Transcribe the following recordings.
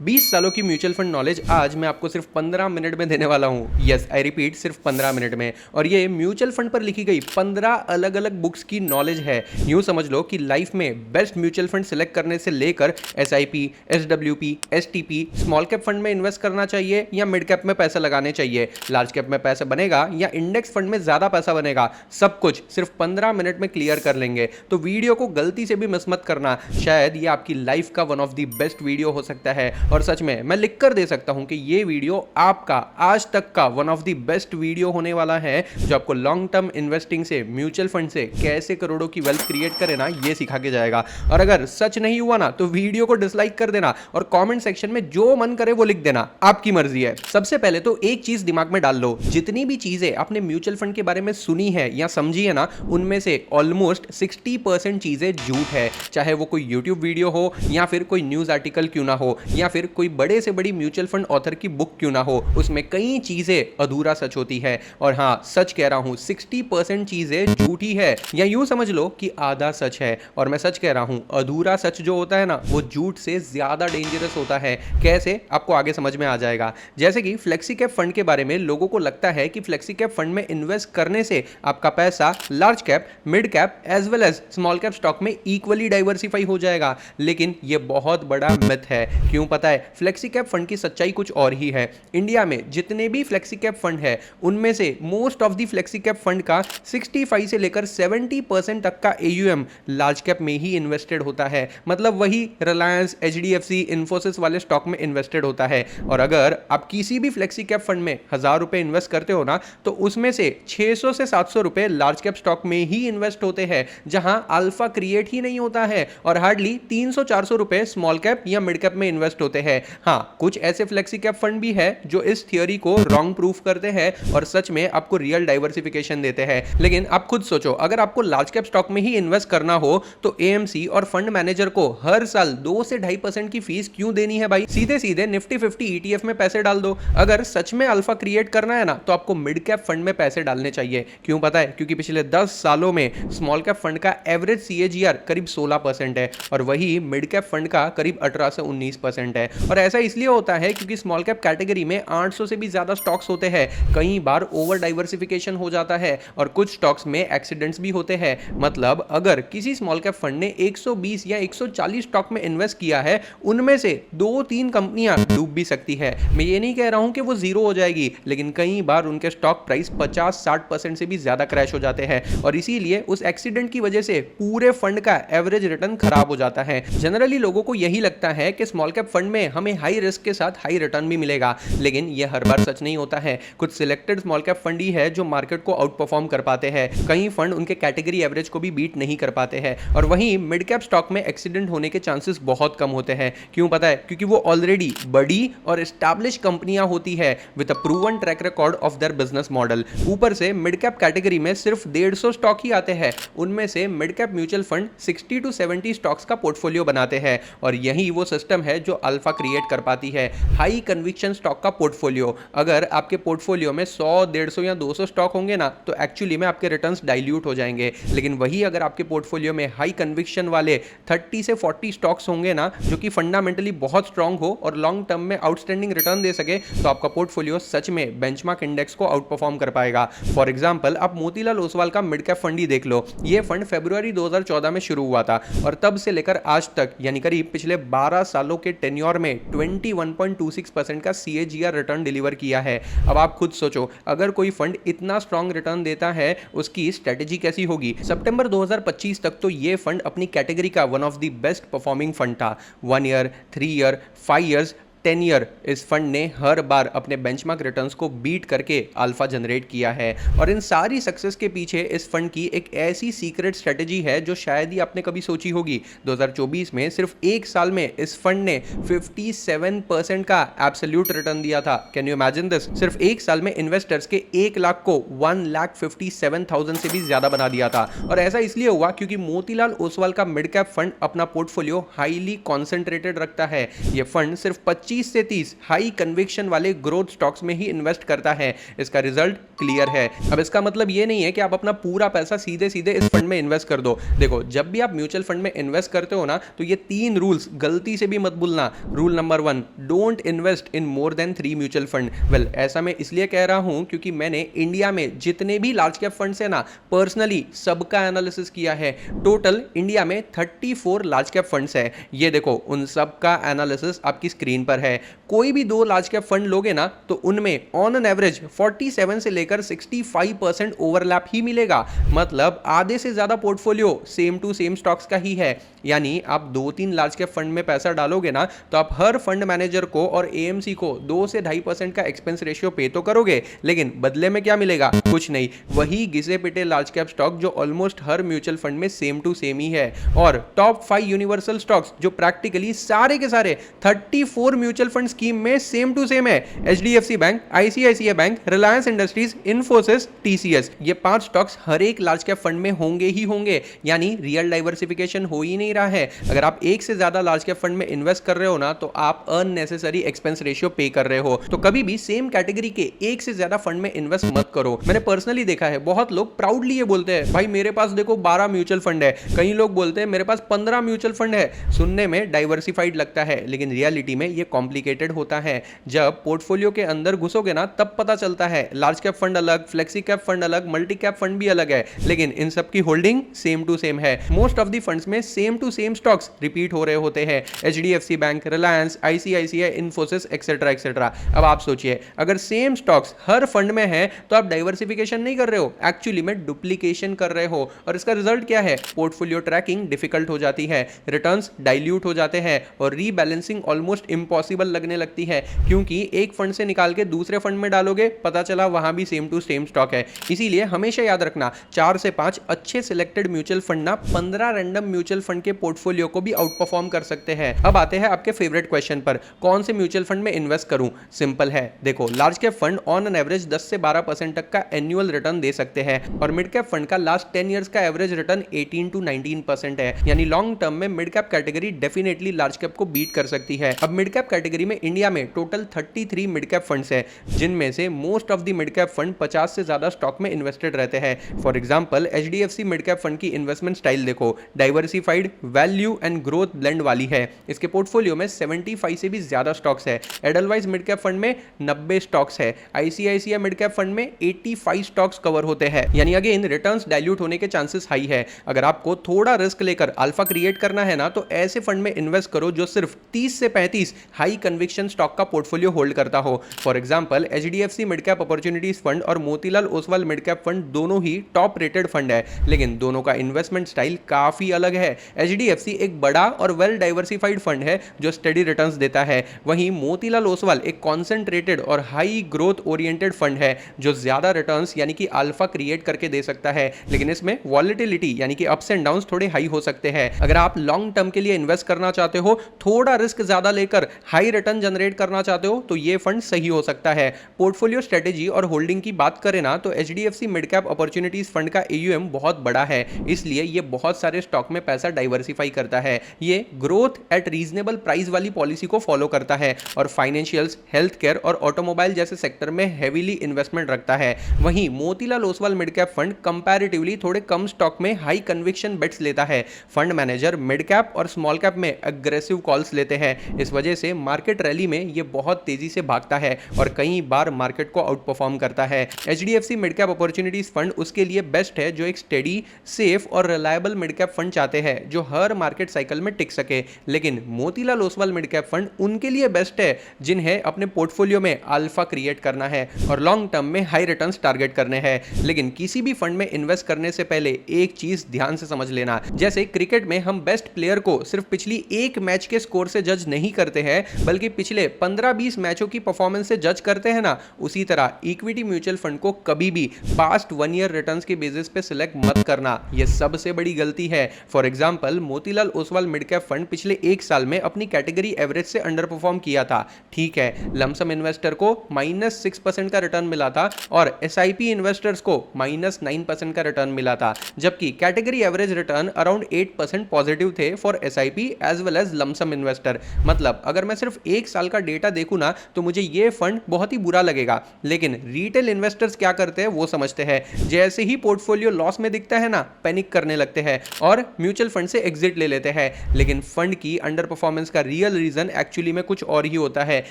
20 सालों की mutual fund knowledge आज मैं आपको सिर्फ 15 मिनट में देने वाला हूँ। यस, आई रिपीट, सिर्फ 15 मिनट में। और ये म्यूचुअल फंड पर लिखी गई 15 अलग अलग बुक्स की नॉलेज है। यूँ समझ लो कि लाइफ में बेस्ट म्यूचुअल फंड सिलेक्ट करने से लेकर SIP, SWP, STP, small cap fund में इन्वेस्ट करना चाहिए या मिड कैप में पैसा लगाने चाहिए, लार्ज कैप में पैसा बनेगा या इंडेक्स फंड में ज़्यादा पैसा बनेगा, सब कुछ सिर्फ 15 मिनट में क्लियर कर लेंगे। तो वीडियो को गलती से भी मिस मत करना, शायद ये आपकी लाइफ का one of the best video हो सकता है। और सच में मैं लिख कर दे सकता हूं कि ये वीडियो आपका आज तक का one of the best video होने वाला है, जो आपको लॉन्ग टर्म इन्वेस्टिंग से, म्यूचुअल फंड से कैसे करोड़ों की वेल्थ क्रिएट करे ना, ये सिखा के जाएगा। और अगर सच नहीं हुआ ना तो वीडियो को डिसलाइक कर देना और कमेंट सेक्शन में जो मन करे वो लिख देना, आपकी मर्जी है। सबसे पहले तो एक चीज दिमाग में डाल लो, जितनी भी चीजें आपने म्यूचुअल फंड के बारे में सुनी है या समझी है ना, उनमें से ऑलमोस्ट 60% चीजें झूठ है। चाहे वो कोई यूट्यूब वीडियो हो या फिर कोई न्यूज आर्टिकल क्यों ना हो या फिर कोई बड़े से बड़ी म्यूचुअल फंड ऑथर की बुक क्यों ना हो, उसमें कई चीजें अधूरा सच होती है। और हाँ, सच कह रहा हूं, 60% चीजें झूठी है, या यूं समझ लो कि आधा सच है। और मैं सच कह रहा हूं, अधूरा सच जो होता है ना, वो झूठ से ज्यादा डेंजरस होता है। कैसे, आपको आगे समझ में आ जाएगा। जैसे कि फ्लेक्सी कैप फंड के बारे में लोगों को लगता है कि फ्लेक्सी कैप फंड में इन्वेस्ट करने से आपका पैसा large cap, mid cap as well as small cap stock में इक्वली डाइवर्सिफाई हो जाएगा, लेकिन यह बहुत बड़ा मिथ है। क्यों पता है? फ्लेक्सी कैप फंड की सच्चाई कुछ और ही है। इंडिया में जितने भी फ्लेक्सी कैप फंड है, उनमें से most of the flexi cap fund का 65 से लेकर 70% तक का AUM लार्ज कैप में ही इन्वेस्टेड होता है। मतलब वही रिलायंस, HDFC, इन्फोसिस वाले स्टॉक में इन्वेस्टेड होता है। और अगर आप किसी भी फ्लेक्सी कैप फंड में 1000 रुपए इन्वेस्ट करते हो ना, तो उसमें से 600 से 700 रुपए लार्ज कैप स्टॉक में ही इन्वेस्ट होते हैं, जहां अल्फा क्रिएट ही नहीं होता है, और हार्डली 300-400 रुपए स्मॉल कैप या मिड कैप में इन्वेस्ट होते हैं। हाँ, कुछ ऐसे फ्लेक्सी कैप फंड भी है जो इस थियोरी को रॉन्ग प्रूफ करते हैं और सच में आपको रियल डाइवर्सिफिकेशन देते हैं। लेकिन आप खुद सोचो, अगर आपको लार्ज कैप स्टॉक में ही इन्वेस्ट करना हो तो AMC और फंड मैनेजर को हर साल 2 से 2.5% की फीस क्यों देनी है भाई? सीधे सीधे निफ्टी 50 ETF में पैसे डाल दो। अगर सच में अल्फा क्रिएट करना है ना, तो आपको मिड कैप फंड में पैसे डालने चाहिए। क्यों पता है? क्योंकि पिछले 10 सालों में स्मॉल कैप फंड का एवरेज CAGR करीब 16% है और वही मिड कैप फंड का करीब 18 से 19% है। और ऐसा इसलिए होता है क्योंकि स्मॉल कैप कैटेगरी में 800 से भी ज्यादा स्टॉक्स होते हैं। कई बार ओवर डाइवर्सिफिकेशन हो जाता है और कुछ स्टॉक्स में एक्सीडेंट्स भी होते हैं। मतलब अगर किसी स्मॉल कैप फंड ने 120 या 140 स्टॉक में इन्वेस्ट किया है, उनमें से 2-3 कंपनियां डूब भी सकती है। मैं ये नहीं कह रहा हूं कि वो जीरो हो जाएगी, लेकिन कई बार उनके स्टॉक प्राइस 50-60% से भी ज्यादा क्रैश हो जाते हैं और इसीलिए उस एक्सीडेंट की वजह से पूरे फंड का एवरेज रिटर्न खराब हो जाता है। जनरली लोगों को यही लगता है कि स्मॉल कैप फंड में हमें हाई रिस्क के साथ हाई रिटर्न भी मिलेगा, लेकिन यह हर बार सच नहीं होता है। कुछ सिलेक्टेड स्मॉल कैप फंड ही है जो मार्केट को आउट परफॉर्म कर पाते हैं। कई फंड उनके कैटेगरी एवरेज को भी बीट नहीं कर पाते हैं। और वहीं मिड कैप स्टॉक में एक्सीडेंट होने के चांसेस बहुत कम होते हैं। क्यों पता है? क्योंकि वो ऑलरेडी बड़ी और एस्टैब्लिश कंपनियां होती है with a proven track record of their business model. ऊपर से मिड कैप कैटेगरी में सिर्फ 150 स्टॉक ही आते हैं। उनमें से mid cap mutual fund 60 to 70 stocks का पोर्टफोलियो बनाते हैं और यही वो सिस्टम है जो अल्फा क्रिएट कर पाती है, हाई कन्विक्शन स्टॉक का पोर्टफोलियो। अगर आपके पोर्टफोलियो में 100, 150 या 200 स्टॉक होंगे ना, तो एक्चुअली में आपके रिटर्न्स डाइल्यूट हो जाएंगे। लेकिन वही अगर आपके पोर्टफोलियो में हाई कन्विक्शन वाले 30 से 40 स्टॉक्स होंगे ना, जो कि फंडामेंटली बहुत स्ट्रांग हो और लॉन्ग टर्म में आउटस्टैंडिंग रिटर्न दे सके, तो आपका पोर्टफोलियो सच में बेंचमार्क इंडेक्स को आउट परफॉर्म कर पाएगा। फॉर एग्जांपल, आप मोतीलाल ओसवाल का मिड कैप फंड ही देख लो। यह फंड फरवरी 2014 में शुरू हुआ था और तब से लेकर आज तक, यानी करीब पिछले 12 सालों के टेन्योर में 21.26% का CAGR रिटर्न डिलीवर किया है। अब आप खुद सोचो, अगर कोई फंड इतना स्ट्रांग रिटर्न देता है, उसकी स्ट्रेटेजी कैसी होगी? सितंबर 2025 तक तो ये फंड अपनी कैटेगरी का one of the best performing fund था। 1 ईयर, 3 ईयर, 5 ईयर्स, 10 ईयर इस फंड ने हर बार अपने बेंचमार्क रिटर्न्स को बीट करके अल्फा जनरेट किया है। और इन सारी सक्सेस के पीछे इस फंड की एक ऐसी सीक्रेट स्ट्रेटेजी है जो शायद ही आपने कभी सोची होगी। 2024 में सिर्फ एक साल में इस फंड ने 57% का एब्सोल्यूट रिटर्न दिया था। Can you imagine this? सिर्फ एक साल में इन्वेस्टर्स के 1 लाख को 1,57,000 से भी ज्यादा बना दिया था। और ऐसा इसलिए हुआ क्योंकि मोतीलाल ओसवाल का मिड कैप फंड अपना पोर्टफोलियो हाईली कॉन्सेंट्रेटेड रखता है। यह फंड सिर्फ 25 25 से 30 हाई कन्विक्शन वाले ग्रोथ स्टॉक्स में ही इन्वेस्ट करता है। इसका रिजल्ट क्लियर है। अब इसका मतलब ये नहीं है कि आप अपना पूरा पैसा सीधे सीधे इस फंड में इन्वेस्ट कर दो। देखो, जब भी आप म्यूचुअल फंड में इन्वेस्ट करते हो ना, तो ये 3 रूल्स गलती से भी मत भूलना। Rule number 1, don't invest in more than 3 mutual fund. Well, ऐसा मैं इसलिए कह रहा हूं क्योंकि मैंने इंडिया में जितने भी लार्ज कैप फंड्स है ना, पर्सनली सबका एनालिसिस किया है। टोटल इंडिया में 34 लार्ज कैप फंड्स है। ये देखो, उन सब का एनालिसिस आपकी स्क्रीन पर है। कोई भी 2 लार्ज कैप फंड लोगे ना, तो उनमें ऑन एन एवरेज 47 से लेकर 65% ओवरलैप ही मिलेगा। मतलब आधे से ज्यादा portfolio same to same stocks का ही है। यानी आप 2-3 लार्ज कैप फंड में पैसा डालोगे ना, तो आप हर फंड मैनेजर को और एएमसी को 2 से 2.5% का एक्सपेंस रेशियो पे तो करोगे, लेकिन बदले में क्या मिलेगा? कुछ नहीं, वही घिसे पिटे लार्ज कैप स्टॉक जो ऑलमोस्ट हर म्यूचुअल फंड में सेम टू सेम ही है। और टॉप 5 यूनिवर्सल स्टॉक्स जो प्रैक्टिकली सारे के सारे 34 म्यूचुअल फंड स्कीम में सेम टू सेम है। HDFC bank, ICICI bank, Reliance industries, Infosys, TCS, ये 5 स्टॉक्स हर एक लार्ज कैप फंड में होंगे ही होंगे। यानी रियल डाइवर्सिफिकेशन हो ही नहीं रहा है। अगर आप एक से ज्यादा लार्ज कैप फंड में इन्वेस्ट कर रहे हो ना, तो आप अननेसेसरी एक्सपेंस रेशियो पे कर रहे हो। तो कभी भी सेम कैटेगरी के एक से ज्यादा फंड में इन्वेस्ट मत करो। मैंने पर्सनली देखा है, बहुत लोग प्राउडली ये बोलते हैं, भाई मेरे पास देखो 12 म्यूचुअल फंड है। कई लोग बोलते हैं मेरे पास 15 म्यूचुअल फंड है। सुनने में डाइवर्सिफाइड लगता है, लेकिन रियलिटी में ये कॉम्प्लिकेटेड होता है। जब पोर्टफोलियो के अंदर घुसोगे ना, तब पता चलता है लार्ज कैप फंड अलग, फ्लेक्सी कैप फंड अलग, मल्टी कैप फंड भी अलग है, लेकिन इन सब की होल्डिंग सेम टू सेम है। मोस्ट ऑफ द फंड्स में same to same stocks repeat हो रहे होते हैं। HDFC bank, Reliance, ICICI, Infosys, etcetera etcetera. अब आप सोचिए, अगर सेम स्टॉक्स हर फंड में है, तो आप डाइवर्सिफिकेशन नहीं कर रहे हो, एक्चुअली में डुप्लीकेशन कर रहे हो। और इसका रिजल्ट क्या है? पोर्टफोलियो ट्रैकिंग डिफिकल्ट हो जाती है, रिटर्न्स डाइल्यूट हो जाते हैं और रीबैलेंसिंग ऑलमोस्ट इंपॉसिबल लगने लगती है, क्योंकि एक फंड से निकाल के दूसरे फंड में डालोगे, पता चला वहां भी सेम टू सेम स्टॉक है। इसीलिए हमेशा याद रखना, 4 से 5 अच्छे सिलेक्टेड म्यूचुअल फंड ना 15 रैंडम म्यूचुअल फंड के पोर्टफोलियो को भी आउट परफॉर्म कर सकते हैं। अब आते हैं आपके फेवरेट क्वेश्चन पर, कौन से म्यूचुअल फंड में इन्वेस्ट करूं? सिंपल है, देखो, large cap fund on an average 10 से 12% तक का एनुअल रिटर्न दे सकते हैं और मिड कैप फंड का लास्ट 10 इयर्स का एवरेज रिटर्न 18 to 19% है। यानी लॉन्ग टर्म में mid cap category definitely large cap को बीट कर सकती है। अब मिड कैप कैटेगरी में इंडिया में टोटल 33 मिड कैप फंड्स है, जिनमें से most of the mid cap fund 50 से ज्यादा स्टॉक में इन्वेस्टेड रहते हैं। For example, HDFC mid cap fund की इन्वेस्टमेंट स्टाइल देखो, diversified, value and growth blend वाली है। इसके पोर्टफोलियो में 75 से भी ज्यादा स्टॉक्स है। एडलवाइज मिड कैप फंड में 90 स्टॉक्स है। आईसीआईसीआई मिड कैप फंड में 85 स्टॉक्स कवर होते हैं। यानी अगेन रिटर्न्स डाइल्यूट होने के चांसेस हाई है। अगर आपको थोड़ा रिस्क लेकर अल्फा क्रिएट करना है ना, तो ऐसे फंड में इन्वेस्ट करो जो सिर्फ 30 से 35 हाई कन्विक्शन स्टॉक का पोर्टफोलियो होल्ड करता हो। For example, HDFC mid cap opportunities fund और Motilal Oswal mid cap fund दोनों ही टॉप रेटेड फंड है, लेकिन दोनों का इन्वेस्टमेंट स्टाइल काफी अलग है। एचडीएफसी एक बड़ा और वेल डाइवर्सिफाइड फंड है जो स्टडी रिटर्न्स देता है, वहीं मोतीलाल ओसवाल एक कॉन्सेंट्रेटेड और हाई ग्रोथ ओरिएंटेड फंड है जो ज्यादा रिटर्न्स यानी कि अल्फा क्रिएट करके दे सकता है, लेकिन इसमें वॉलेटिलिटी यानी कि अप्स एंड डाउन्स थोड़े हाई हो सकते हैं। अगर आप लॉन्ग टर्म के लिए इन्वेस्ट करना चाहते हो, थोड़ा रिस्क ज्यादा लेकर हाई रिटर्न जनरेट करना चाहते हो, तो ये फंड सही हो सकता है। पोर्टफोलियो स्ट्रेटेजी और होल्डिंग की बात करें ना, तो HDFC mid cap opportunities fund का एयूएम बहुत बड़ा है, इसलिए ये बहुत सारे स्टॉक में पैसा डाइवर्सिफाई करता है। ये ग्रोथ एट रीजनेबल प्राइस वाली पॉलिसी को फॉलो करता है और फाइनेंशियल्स, हेल्थ केयर और ऑटोमोबाइल जैसे सेक्टर में हेवीली इन्वेस्टमेंट रखता है। वहीं Motilal Oswal mid cap fund comparatively थोड़े कम स्टॉक में हाई कन्विक्शन बेट्स लेता है। फंड मैनेजर मिड कैप और स्मॉल कैप में अग्रेसिव कॉल्स लेते हैं। इस वजह से मार्केट रैली में ये बहुत तेजी से भागता है और कई बार मार्केट को आउट परफॉर्म करता है। HDFC mid cap opportunities fund उसके लिए बेस्ट है जो एक स्टेडी, सेफ और रिलायबल मिड कैप फंड चाहते हैं जो हर मार्केट साइकिल में टिक सके। लेकिन Motilal Oswal mid cap fund उनके लिए बेस्ट है जिन्हें अपने पोर्टफोलियो में अल्फा क्रिएट करना है और लॉन्ग टर्म में हाई रिटर्न्स टारगेट करने हैं। लेकिन किसी भी फंड में इन्वेस्ट करने से पहले एक चीज ध्यान से समझ लेना, जैसे क्रिकेट में हम बेस्ट प्लेयर को सिर्फ पिछली एक मैच के स्कोर से जज नहीं करते हैं, बल्कि पिछले 15-20 मैचों की परफॉर्मेंस से जज करते हैं ना, उसी तरह इक्विटी म्यूचुअल फंड को कभी भी पास्ट 1 ईयर रिटर्न्स के बेसिस पे सिलेक्ट मत करना, यह सबसे बड़ी गलती है। For example, Motilal Oswal mid cap fund पिछले 1 साल में अपनी कैटेगरी एवरेज से अंडर परफॉर्म किया था। ठीक है, लमसम इन्वेस्टर को -6% का रिटर्न मिला था और एसआईपी इन्वेस्टर्स को -9% का रिटर्न मिला था, जबकि category average return around 8% positive थे for SIP as well as lump sum investor. मतलब अगर मैं सिर्फ एक साल का डेटा देखूं ना तो मुझे ये फंड बहुत ही बुरा लगेगा, लेकिन रिटेल इन्वेस्टर्स क्या करते हैं वो समझते हैं। जैसे ही पोर्टफोलियो लॉस में दिखता है ना, पैनिक करने लगते हैं और म्यूचुअल फंड से एग्जिट ले लेते हैं। लेकिन फंड की अंडर परफॉर्मेंस का रियल रीजन एक्चुअली में कुछ और ही होता है,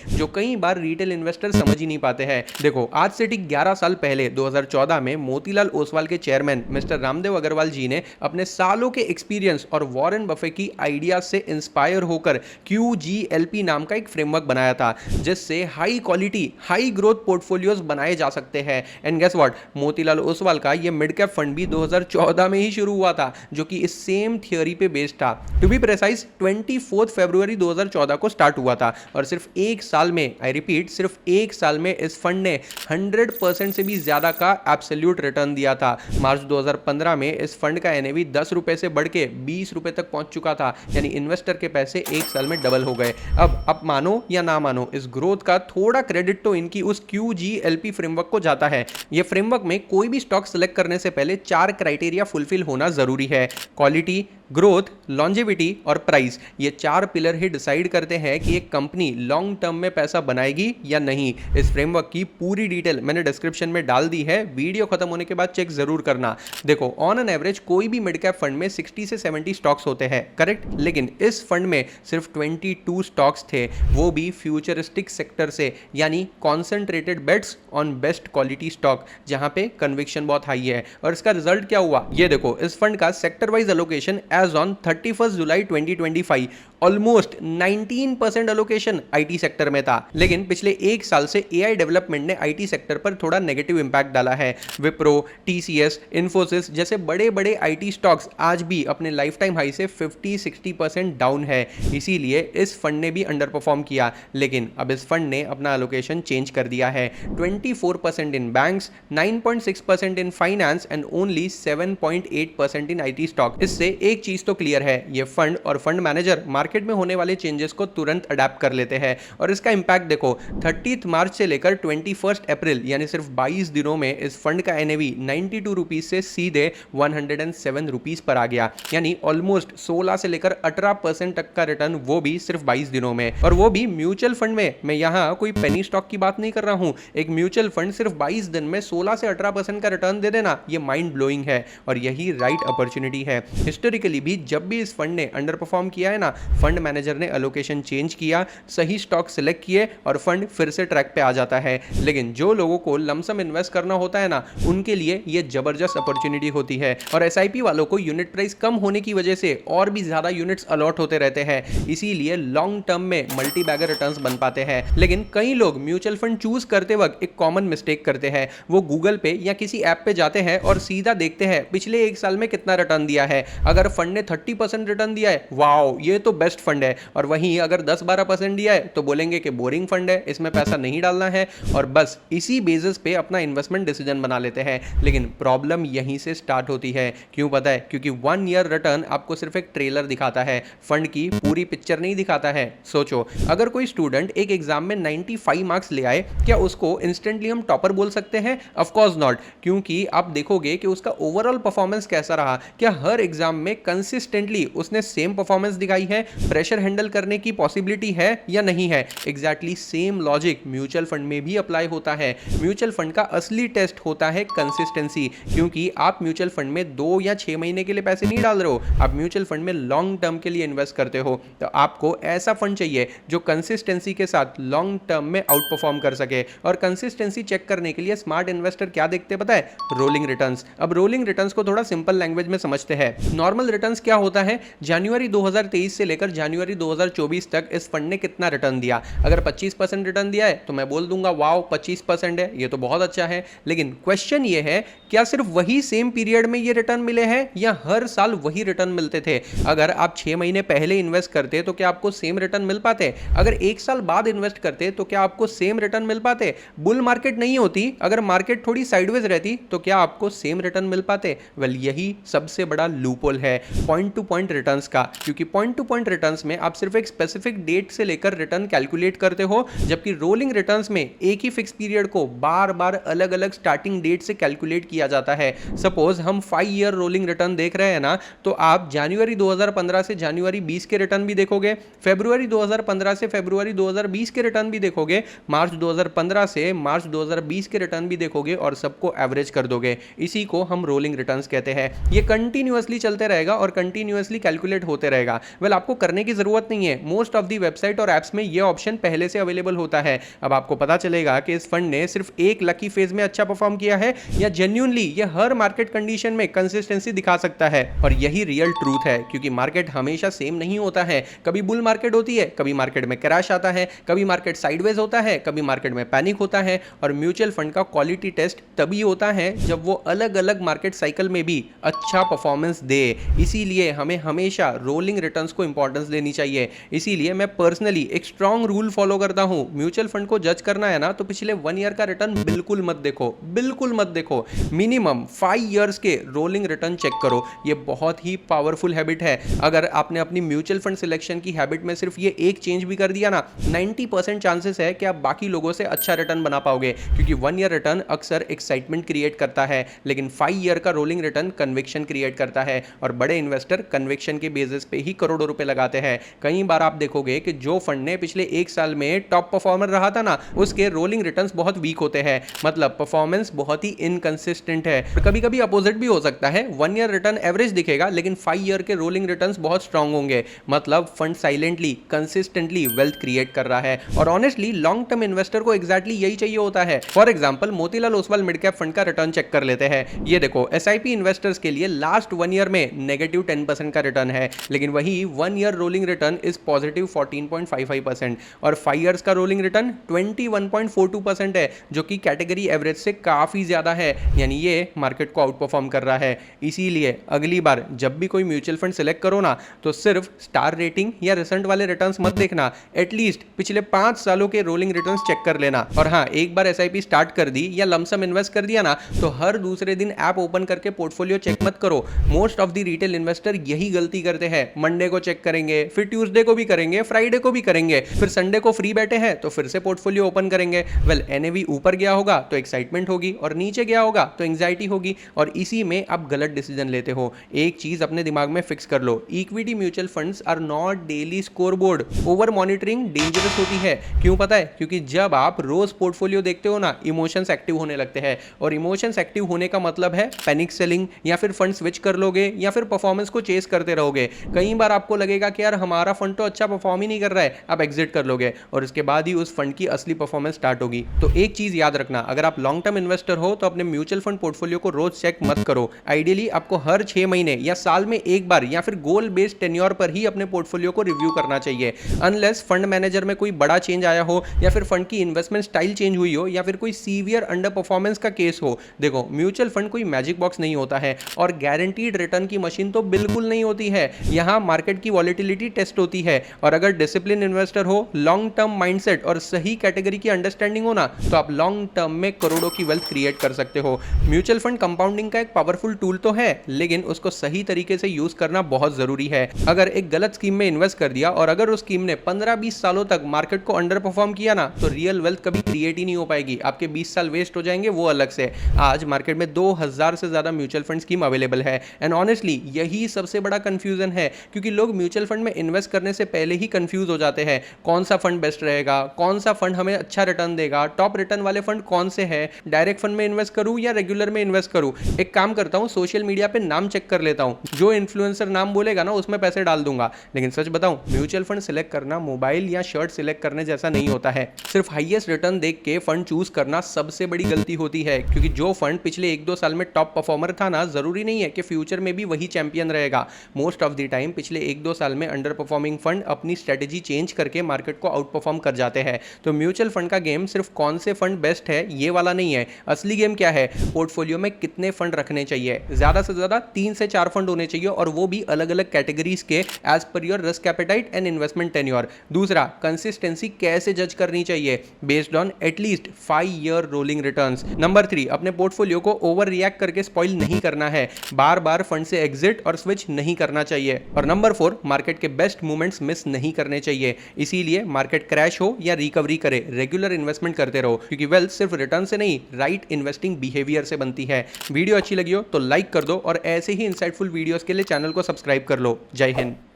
जो कई बार रिटेल इन्वेस्टर समझ ही नहीं पाते हैं। देखो, आज से ठीक 11 साल पहले 2014 में मोतीलाल ओसवाल के चेयरमैन मिस्टर रामदेव अग्रवाल जी ने अपने सालों के एक्सपीरियंस और वॉरेन बफे की आइडिया से इंस्पायर होकर QGLP नाम का एक फ्रेमवर्क बनाया था, जिससे high quality high growth portfolios बनाए जा सकते हैं। And guess what, Motilal Oswal का ये मिड कैप फंड भी 2014 में ही शुरू हुआ था, जो कि इस सेम थियोरी पे बेस्ड था। टू बी प्रिसाइज 24 फरवरी 2014 को स्टार्ट हुआ था और सिर्फ एक साल में, आई रिपीट सिर्फ एक साल में, इस फंड ने 100% से भी ज्यादा का एब्सोल्यूट रिटर्न दिया था। मार्च 2015 में इस फंड का एनएवी 10 रुपए से बढ़ के 20 रुपए तक पहुंच चुका था, यानी इन्वेस्टर के पैसे एक साल में डबल हो गए। अब मानो या ना मानो, इस ग्रोथ का थोड़ा क्रेडिट तो इनकी उस QGLP फ्रेमवर्क को जाता है। ये फ्रेमवर्क में कोई भी स्टॉक सेलेक्ट करने से पहले 4 क्राइटेरिया फुलफिल होना जरूरी है: क्वालिटी, ग्रोथ, लॉन्जेविटी और प्राइस। ये 4 पिलर ही डिसाइड करते हैं कि एक कंपनी लॉन्ग टर्म में पैसा बनाएगी या नहीं। इस फ्रेमवर्क की पूरी डिटेल मैंने डिस्क्रिप्शन में डाल दी है, वीडियो खत्म होने के बाद चेक जरूर करना। देखो, ऑन एन एवरेज कोई भी मिड कैप फंड में 60 से 70 स्टॉक्स होते हैं, करेक्ट? लेकिन इस फंड में सिर्फ 22 स्टॉक्स थे, वो भी फ्यूचरिस्टिक सेक्टर से, यानी concentrated bets on best quality stock, जहां पे कन्विक्शन बहुत हाई है। और इसका रिजल्ट क्या हुआ, ये देखो, इस फंड का sector wise allocation as on 31 July 2025 almost 19% allocation IT sector में था। लेकिन पिछले एक साल से एआई डेवलपमेंट ने आईटी सेक्टर पर थोड़ा नेगेटिव इंपैक्ट डाला है। विप्रो, टीसीएस, इन्फोसिस जैसे बड़े बड़े आईटी स्टॉक्स आज भी अपने लाइफ टाइम हाई से 50-60% डाउन है। इसीलिए इस फंड ने भी अंडर परफॉर्म किया। लेकिन अब इस फंड ने अपना एलोकेशन चेंज कर दिया है। 24% in banks, 9.6% in finance and only 7.8% in IT stock. इससे एक चीज तो क्लियर है, ये फंड और फंड मैनेजर मार्केट में होने वाले चेंजेस को तुरंत अडेप्ट कर लेते हैं। और इसका इंपैक्ट देखो, 30 मार्च से लेकर 21 अप्रैल यानी सिर्फ 22 दिनों में इस फंड का एनएवी 92 रुपीज से सीधे 107 रुपीज पर आ गया, यानी ऑलमोस्ट 16 से लेकर 18% तक का रिटर्न, वो भी सिर्फ 22 दिनों में। और वो भी म्यूचुअल फंड में। मैं यहाँ कोई पेनी स्टॉक की बात नहीं कर रहा हूं। एक म्यूचुअल फंड सिर्फ 22 दिन में 16 से 18% का रिटर्न दे देना, ये माइंड ब्लोइंग है और यही राइट अपॉर्चुनिटी है। हिस्टोरिकली भी जब भी इस फंड ने अंडर परफॉर्म किया है ना, फंड मैनेजर ने एलोकेशन चेंज किया, सही स्टॉक सिलेक्ट किए और फंड फिर से ट्रैक पे आ जाता है। लेकिन जो लोगों को लमसम इन्वेस्ट करना होता है ना, उनके लिए ये जबरदस्त अपॉर्चुनिटी होती है। और एसआईपी वालों को यूनिट प्राइस कम होने की वजह से और भी ज्यादा यूनिट्स अलॉट होते रहते हैं, इसीलिए लॉन्ग टर्म में मल्टी बैगर रिटर्न्स बन पाते हैं। लेकिन कई लोग म्यूचुअल फंड चूज करते वक्त एक कॉमन मिस्टेक करते हैं। वो गूगल पे या किसी ऐप पे जाते हैं और सीधा देखते हैं पिछले एक साल में कितना रिटर्न दिया है। अगर फंड ने 30% रिटर्न दिया है, वाओ ये तो बेस्ट फंड है। और वहीं अगर 10-12% दिया है तो बोलेंगे कि बोरिंग फंड है, इसमें पैसा नहीं डालना है, और बस इसी बेसिस पे अपना इन्वेस्टमेंट डिसीजन बना लेते हैं। लेकिन प्रॉब्लम यहीं से स्टार्ट होती है। क्यों पता है? क्योंकि 1 ईयर रिटर्न आपको सिर्फ एक ट्रेलर दिखाता है, फंड की पूरी पिक्चर नहीं दिखाता है। सोचो, अगर कोई स्टूडेंट एक एग्जाम में 95 मार्क्स ले आए, क्या उसको इंस्टेंटली हम टॉपर बोल सकते हैं? ऑफ कोर्स नॉट, क्योंकि आप देखोगे कि उसका ओवरऑल परफॉर्मेंस कैसा रहा। क्या हर एग्जाम में कंसिस्टेंटली उसने सेम परफॉर्मेंस दिखाई है? प्रेशर हैंडल करने की पॉसिबिलिटी है या नहीं है? Exactly same logic mutual fund में भी अप्लाई होता है। म्यूचुअल फंड का असली टेस्ट होता है कंसिस्टेंसी, क्योंकि आप म्यूचुअल फंड में 2 या 6 महीने के लिए पैसे नहीं डाल रहे हो, आप म्यूचुअल फंड में लॉन्ग टर्म के लिए इन्वेस्ट करते हो। तो आपको ऐसा फंड चाहिए जो कंसिस्टेंसी के साथ लॉन्ग टर्म में आउट परफॉर्म कर सके। और कंसिस्टेंसी चेक करने के लिए स्मार्ट इन्वेस्टर क्या देखते पता है? Rolling returns. अब रोलिंग रिटर्न्स को थोड़ा सिंपल लैंग्वेज में समझते हैं। नॉर्मल रिटर्न्स क्या होता है? जनवरी 2023 से लेकर जनवरी 2024 तक इस फंड ने कितना रिटर्न दिया। अगर 25% रिटर्न दिया है तो मैं बोल दूंगा वाओ 25% है, ये तो बहुत अच्छा है। लेकिन क्वेश्चन ये है, क्या सिर्फ वही सेम पीरियड में ये रिटर्न मिले हैं या हर साल वही रिटर्न मिलते थे? अगर आप 6 महीने पहले इन्वेस्ट करते तो क्या आपको सेम रिटर्न मिल पाते? अगर 1 साल बाद इन्वेस्ट करते तो क्या आपको सेम रिटर्न मिल पाते? बुल मार्केट नहीं होती, अगर मार्केट थोड़ी साइडवेज रहती तो क्या आपको सेम रिटर्न मिल पाते? वेल, यही सबसे बड़ा लूपहोल है पॉइंट टू पॉइंट रिटर्न्स का, क्योंकि पॉइंट टू पॉइंट रिटर्न्स में आप सिर्फ एक स्पेसिफिक डेट से लेकर रिटर्न कैलकुलेट करते हो, जबकि रोलिंग रिटर्न्स में एक ही फिक्स पीरियड को बार बार अलग अलग स्टार्टिंग डेट से कैलकुलेट किया जाता है। सपोज हम 5 ईयर रोलिंग रिटर्न देख रहे हैं ना, तो आप जनवरी 2015 से जनवरी 20 के रिटर्न भी देखोगे, फरवरी 2015 से फरवरी 2020 के रिटर्न भी देखोगे, मार्च 2015 से मार्च 2020 के रिटर्न भी देखोगे और सबको एवरेज कर दोगे। इसी को हम रोलिंग रिटर्न्स कहते हैं। ये कंटिन्यूअसली चलते रहेगा और कंटिन्यूअसली कैलकुलेट होते रहेगा। वेल, आपको करने की जरूरत नहीं है, मोस्ट ऑफ दी वेबसाइट और एप्स में ये ऑप्शन पहले से अवेलेबल होता है। अब आपको पता चलेगा कि इस फंड ने सिर्फ एक लकी फेज में अच्छा परफॉर्म किया है या जेन्युइनली ये हर मार्केट कंडीशन में कंसिस्टेंसी दिखा सकता है। और यही रियल ट्रूथ है, क्योंकि मार्केट हमेशा सेम नहीं होता है। कभी बुल मार्केट होती है, कभी मार्केट में क्रैश आता है, कभी मार्केट साइडवेज होता है, कभी मार्केट में पैनिक होता है। और म्यूचुअल फंड का क्वालिटी टेस्ट तभी होता है जब वो अलग अलग मार्केट साइकिल में भी अच्छा परफॉर्मेंस दे। इसीलिए हमें हमेशा रोलिंग रिटर्न्स को इंपॉर्टेंस देनी चाहिए। इसीलिए मैं पर्सनली एक स्ट्रॉन्ग रूल फॉलो करता हूं। म्यूचुअल फंड को जज करना है ना, तो पिछले 1 ईयर का रिटर्न बिल्कुल मत देखो, बिल्कुल मत देखो। मिनिमम 5 ईयर्स के रोलिंग रिटर्न चेक करो। ये बहुत ही पावरफुल हैबिट है। अगर आपने अपनी म्यूचुअल फंड सिलेक्शन की हैबिट में सिर्फ ये एक चेंज भी कर दिया ना, 90% चांसेस है कि आप बाकी लोगों से अच्छा रिटर्न बना पाओगे। क्योंकि 1 ईयर रिटर्न अक्सर एक्साइटमेंट क्रिएट करता है, लेकिन 5 ईयर का रोलिंग रिटर्न कन्विक्शन क्रिएट करता है। और बड़े इन्वेस्टर कन्विक्शन के बेसिस पे ही करोड़ों रुपए लगाते हैं। कई बार आप देखोगे कि जो फंड ने पिछले 1 साल में टॉप परफॉर्मर रहा था ना, उसके रोलिंग रिटर्न्स बहुत वीक होते हैं। मतलब परफॉर्मेंस बहुत ही इनकंसिस्टेंट है। कभी कभी अपोजिट भी हो सकता है, 1 ईयर रिटर्न एवरेज दिखेगा लेकिन 5 ईयर के रोलिंग रिटर्न्स बहुत स्ट्रांग होंगे। मतलब fund silently consistently wealth create कर रहा है। और ऑनेस्टली लॉन्ग टर्म इन्वेस्टर को एग्जैक्टली यही चाहिए होता है। For example, Motilal Oswal mid cap fund का रिटर्न चेक कर लेते हैं। ये देखो, एसआईपी इन्वेस्टर्स के लिए लास्ट 1 ईयर में नेगेटिव 10% का रिटर्न है, लेकिन वही 1 year rolling return is positive 14.55% और 5 ईयर्स का रोलिंग रिटर्न 21.42% है, जो कि कैटेगरी एवरेज से काफी ज्यादा है। यानी ये मार्केट को आउट परफॉर्म कर रहा है। इसीलिए अगली बार जब भी कोई म्यूचुअल फंड सिलेक्ट करो ना, तो सिर्फ स्टार रेटिंग या रिसेंट वाले रिटर्न्स मत देखना, एटलीस्ट पिछले 5 सालों के रोलिंग रिटर्न्स चेक कर लेना। और हाँ, एक बार एसआईपी स्टार्ट कर दी या लमसम इन्वेस्ट कर दिया ना, तो हर दूसरे दिन ऐप ओपन करके पोर्टफोलियो चेक मत करो। Most of the retail investor यही गलती करते हैं। मंडे को चेक करेंगे, फिर ट्यूसडे को भी करेंगे, फ्राइडे को भी करेंगे, फिर संडे को फ्री बैठे हैं तो फिर से पोर्टफोलियो ओपन करेंगे। वेल, एनएवी ऊपर गया होगा तो एक्साइटमेंट होगी और नीचे गया होगा तो एंजाइटी होगी, और इसी में आप गलत डिसीजन लेते हो। एक चीज अपने दिमाग में फिक्स कर लो, equity mutual funds are not daily scoreboard. Over monitoring dangerous होती है। क्यों पता है? क्योंकि जब आप रोज पोर्टफोलियो देखते हो ना, इमोशंस एक्टिव होने लगते हैं, और इमोशंस एक्टिव होने का मतलब है पैनिक सेलिंग, या फिर फंड स्विच कर लोगे, या फिर परफॉर्मेंस को चेस करते रहोगे। कई बार आपको लगेगा कि यार हमारा फंड तो अच्छा परफॉर्म ही नहीं कर रहा है, आप एग्जिट कर लोगे और इसके बाद ही उस फंड की असली परफॉर्मेंस स्टार्ट होगी। तो एक चीज याद रखना, अगर आप लॉन्ग टर्म इन्वेस्टर हो तो अपने म्यूचुअल फंड पोर्टफोलियो को रोज चेक मत करो। आइडियली आपको हर 6 महीने या साल में एक बार या फिर गोल बेस्ड टेन्योर पर ही अपने पोर्टफोलियो को रिव्यू करना चाहिए। अनलेस फंड मैनेजर में कोई बड़ा चेंज आया हो, या फिर फंड की इन्वेस्टमेंट स्टाइल चेंज हुई हो, या फिर कोई सीवियर अंडर परफॉर्मेंस का केस हो। देखो, म्यूचुअल फंड कोई मैजिक बॉक्स नहीं होता है और गारंटीड रिटर्न की मशीन तो बिल्कुल नहीं होती है। यहां मार्केट की वॉलेटिलिटी टेस्ट होती है, और अगर डिसिप्लिन इन्वेस्टर हो, लॉन्ग टर्म माइंडसेट और सही कैटेगरी की अंडरस्टैंडिंग हो ना, तो आप लॉन्ग टर्म में करोड़ों की वेल्थ क्रिएट कर सकते हो। म्यूचुअल फंड कंपाउंडिंग का एक पावरफुल टूल तो है, लेकिन उसको सही तरीके से यूज करना बहुत जरूरी है। अगर एक गलत स्कीम में इन्वेस्ट कर दिया और अगर उस स्कीम ने 15-20 सालों तक मार्केट को अंडर परफॉर्म किया ना, तो रियल वेल्थ कभी क्रिएट ही नहीं हो पाएगी। आपके 20 साल वेस्ट हो जाएंगे, वो अलग से। आज मार्केट में 2000 से ज्यादा म्यूचुअल फंड स्कीम अवेलेबल है, एंड ऑनेस्टली यही सबसे बड़ा कंफ्यूजन है, क्योंकि लोग म्यूचुअल फंड में इन्वेस्ट करने से पहले ही कंफ्यूज हो जाते हैं। कौन सा फंड बेस्ट रहेगा, कौन सा फंड हमें अच्छा रिटर्न देगा, टॉप रिटर्न वाले फंड कौन से हैं, डायरेक्ट फंड में इन्वेस्ट करूं या रेगुलर में इन्वेस्ट करूं। एक काम करता हूं, सोशल मीडिया पे नाम चेक कर लेता हूं, जो इन्फ्लुएंसर नाम बोलेगा ना उसमें पैसे डाल दूंगा। लेकिन सच बताऊं, म्यूचुअल फंड सिलेक्ट करना मोबाइल या शर्ट सिलेक्ट करने जैसा नहीं होता है। सिर्फ हाईएस्ट रिटर्न देख के फंड चूज करना सबसे बड़ी गलती होती है, क्योंकि जो फंड पिछले 1-2 साल में टॉप परफॉर्मर था ना, जरूरी नहीं है कि फ्यूचर में भी वही चैंपियन रहेगा। मोस्ट ऑफ द टाइम पिछले 1-2 साल में अंडर परफॉर्मिंग फंड अपनी स्ट्रेटेजी चेंज करके मार्केट को आउट परफॉर्म कर जाते हैं। तो म्यूचुअल फंड का गेम सिर्फ कौन से फंड बेस्ट है ये वाला नहीं है। असली गेम क्या है? पोर्टफोलियो में कितने फंड रखने चाहिए। ज्यादा से ज्यादा 3 से 4 फंड होने चाहिए, और वो भी अलग अलग कैटेगरीज के as per your risk appetite and investment tenure. दूसरा, कंसिस्टेंसी कैसे जज करनी चाहिए, based on at least 5 year rolling returns. Number 3, अपने पोर्टफोलियो को ओवर रिएक्ट करके स्पॉइल नहीं करना है, बार बार फंड से एग्जिट और स्विच नहीं करना चाहिए। और नंबर 4, मार्केट मार्केट के बेस्ट मूवमेंट्स मिस नहीं करने चाहिए। इसीलिए मार्केट क्रैश हो या रिकवरी करे, रेगुलर इन्वेस्टमेंट करते रहो, क्योंकि वेल्थ सिर्फ रिटर्न से नहीं, राइट इन्वेस्टिंग बिहेवियर से बनती है। वीडियो अच्छी लगी हो तो लाइक कर दो और ऐसे ही इंसाइटफुल वीडियोस के लिए चैनल को सब्सक्राइब कर लो। जय हिंद।